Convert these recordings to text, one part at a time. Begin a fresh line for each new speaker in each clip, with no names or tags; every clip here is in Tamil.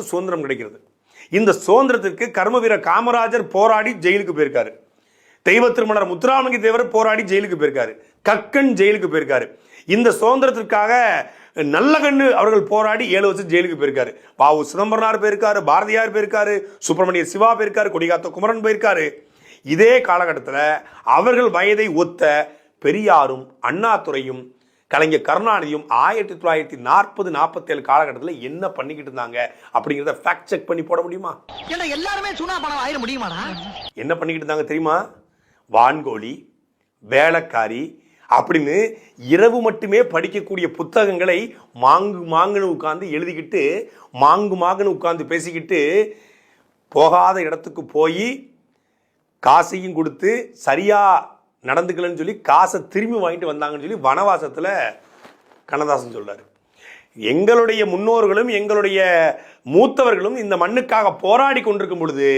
சுதந்திரம் கிடைக்கிறது. இந்த சுதந்திரத்திற்கு கர்மவீர காமராஜர் போராடி ஜெயிலுக்கு போயிருக்காரு. தெய்வ திருமணர் முத்துராமலிங்க தேவர் போராடி ஜெயிலுக்கு போயிருக்காரு. கக்கன் ஜெயிலுக்கு போயிருக்காரு. இந்த சுதந்திரத்திற்காக நல்லகண்ணு அவர்கள் போராடி 7 வருஷம் ஜெயிலுக்கு போயிருக்காரு. பாவு சிதம்பரனார் போயிருக்காரு, பாரதியார் போயிருக்காரு, சுப்பிரமணிய சிவா போயிருக்காரு, கொடிகாத்த குமரன் போயிருக்காரு. இதே காலகட்டத்தில் அவர்கள் வயதை ஒத்த பெரியாரும் அண்ணாதுரையும் கலைஞர் கருணாநிதியும் 1940-47 காலகட்டத்தில் என்ன பண்ணிக்கிட்டு இருந்தாங்க அப்படிங்கிறத ஃபேக்ட் செக் பண்ணி போட முடியுமா?
எல்லாருமே சுனா பணம் ஆயிர முடியுமாடா?
என்ன பண்ணிக்கிட்டு இருந்தாங்க தெரியுமா? வான்கோழி, வேலைக்காரி அப்படின்னு இரவு மட்டுமே படிக்கக்கூடிய புத்தகங்களை மாங்குன்னு உட்கார்ந்து எழுதிக்கிட்டு மாங்குன்னு உட்கார்ந்து பேசிக்கிட்டு போகாத இடத்துக்கு போய் காசையும் கொடுத்து சரியா நடந்துக்கலன்னு சொல்லி காசை திரும்பி வாங்கிட்டு வந்தாங்கன்னு சொல்லி வனவாசத்தில் கண்ணதாசன் சொல்றாரு. எங்களுடைய முன்னோர்களும் எங்களுடைய மூத்தவர்களும் இந்த மண்ணுக்காக போராடி கொண்டிருக்கும் பொழுது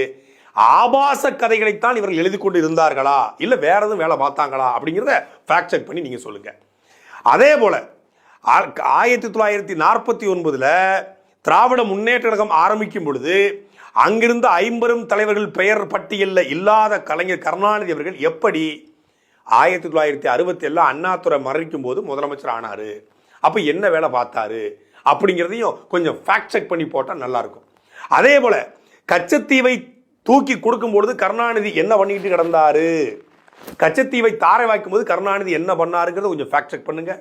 ஆபாச கதைகளைத்தான் இவர்கள் எழுதி கொண்டு இருந்தார்களா இல்லை வேற எதுவும் வேலை பார்த்தாங்களா அப்படிங்கிறத ஃபேக்ட் செக் பண்ணி நீங்கள் சொல்லுங்க. அதே போல 1949 திராவிட முன்னேற்ற கழகம் ஆரம்பிக்கும் பொழுது அங்கிருந்த 50 தலைவர்கள் பெயர் பட்டியலில் இல்லாத கலைஞர் கருணாநிதி அவர்கள் எப்படி 1967 அண்ணாதுரை மறைக்கும் போது முதலமைச்சர் ஆனாரு, அப்ப என்ன வேலை பார்த்தாரு அப்படிங்கிறதையும் கொஞ்சம் ஃபேக்ட் செக் பண்ணி போட்டால் நல்லா இருக்கும். அதே போல கச்சத்தீவை தூக்கி கொடுக்கும்பொழுது கருணாநிதி என்ன பண்ணிக்கிட்டு கிடந்தாரு, கச்சத்தீவை தாரை வாய்க்கும் போது கருணாநிதி என்ன பண்ணாருங்கிறத கொஞ்சம் ஃபேக்ட் செக் பண்ணுங்க.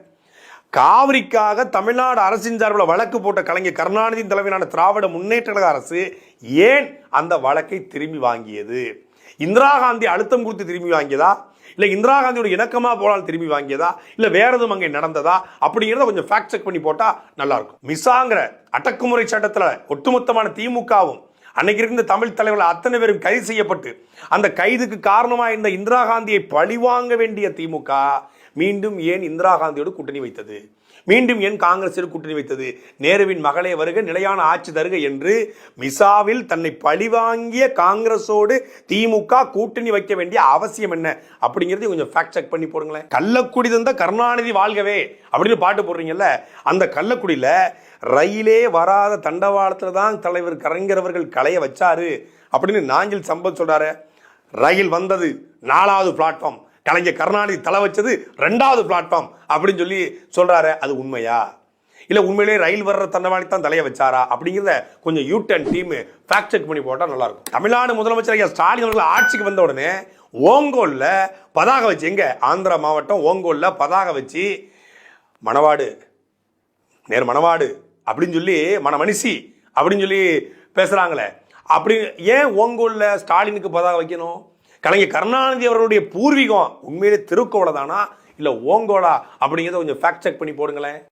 காவிரிக்காக தமிழ்நாடு அரசின் சார்பில் வழக்கு போட்ட கலைஞர் கருணாநிதி தலைமையிலான திராவிட முன்னேற்ற கழக அரசு ஏன் அந்த வழக்கை திரும்பி வாங்கியது? இந்திரா காந்தி அழுத்தம் கொடுத்து திரும்பி வாங்கியதா, இல்லை இந்திரா காந்தியோட இணக்கமா போனால் திரும்பி வாங்கியதா, இல்லை வேற எதுவும் அங்கே நடந்ததா அப்படிங்கிறத கொஞ்சம் ஃபேக்ட் செக் பண்ணி போட்டா நல்லா இருக்கும். மிசாங்கிற அடக்குமுறை சட்டத்தில் ஒட்டுமொத்தமான திமுகவும் அன்னைக்கு இருந்த தமிழ் தலைவர்கள் அத்தனை பேரும் கைது செய்யப்பட்டு அந்த கைதுக்கு காரணமாக இருந்த இந்திரா காந்தியை பழிவாங்க வேண்டிய திமுக மீண்டும் ஏன் இந்திரா காந்தியோடு கூட்டணி வைத்தது? மீண்டும் ஏன் காங்கிரஸோடு கூட்டணி வைத்தது? நேருவின் மகளே வருக, நிலையான ஆட்சி தருக என்று மிசாவில் தன்னை பழிவாங்கிய காங்கிரஸோடு திமுக கூட்டணி வைக்க வேண்டிய அவசியம் என்ன அப்படிங்கிறது கொஞ்சம் ஃபேக்ட் செக் பண்ணி போடுங்களேன். கள்ளக்குடி தந்த கருணாநிதி வாழ்கவே அப்படின்னு பாட்டு போடுறீங்கல்ல, அந்த கள்ளக்குடியில் ரயிலே வராத தண்டவாளத்தில் தான் தலைவர் கலைஞர் அவர்கள் களைய வச்சாரு அப்படின்னு நாஞ்சில் சம்பத் சொல்றாரு. ரயில் வந்தது 4வது பிளாட்ஃபார்ம், கலைஞர் கருணாநிதி தலை வச்சது 2வது பிளாட்ஃபார்ம் அப்படின்னு சொல்லி சொல்றாரு. அது உண்மையா இல்லை உண்மையிலேயே ரயில் வர்ற தண்டவாளத்தை தான் தலையை வச்சாரா அப்படிங்கிறத கொஞ்சம் யூட்டன் டீம் ஃபேக்ட் செக் பண்ணி போட்டால் நல்லா இருக்கும். தமிழ்நாடு முதலமைச்சர் ஐயா ஸ்டாலின் அவர்கள் ஆட்சிக்கு வந்த உடனே ஓங்கோல்ல பதாக வச்சு, எங்க ஆந்திரா மாவட்டம் ஓங்கோல்ல பதாக வச்சு மணவாடு நேர் மணவாடு அப்படின்னு சொல்லி மணமணிசி அப்படின்னு சொல்லி பேசுறாங்களே, அப்படி ஏன் ஓங்கோல்ல ஸ்டாலினுக்கு பதாக வைக்கணும்? கலைஞர் கருணாநிதி அவர்களுடைய பூர்வீகம் உண்மையிலே திருக்கோளை தானா இல்லை ஓங்கோலா அப்படிங்கிறத கொஞ்சம் ஃபேக்ட் செக் பண்ணி போடுங்களேன்.